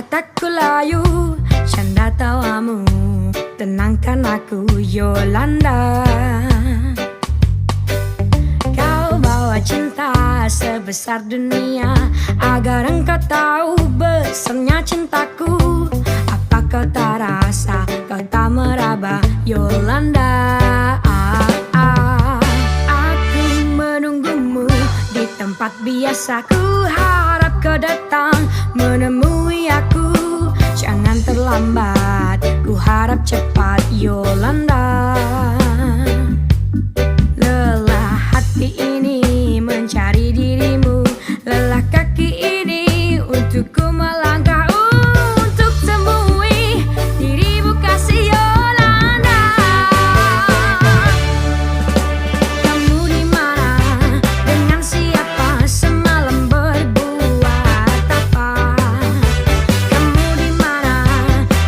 Kataku layu, canda tawamu tenangkan aku Yolanda. Kau bawa cinta sebesar dunia agar engkau tahu besarnya cintaku. Apa kau tak rasa, kau tak meraba Yolanda. Aku menunggumu di tempat biasa. Ku harap kau datang menemui aku. Jangan terlambat, ku harap cepat Yolanda. Lelah hati ini mencari dirimu, lelah kaki ini untuk ku melangkah untuk temui dirimu kasih Yolanda. Kamu di mana, dengan siapa, semalam berbuat apa? Kamu di mana,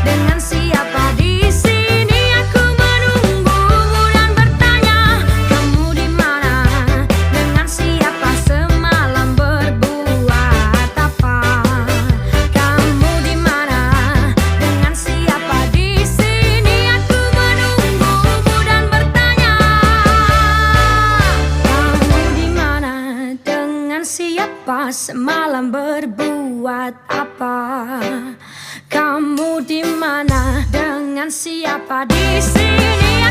dengan siapa? Di sini aku menunggumu dan bertanya. Kamu di mana, dengan siapa, semalam berbuat apa? Kamu di mana, dengan siapa? Di sini aku menunggumu dan bertanya. Kamu di mana, dengan siapa, semalam berbuat apa? Kamu di mana, dengan siapa? Di sini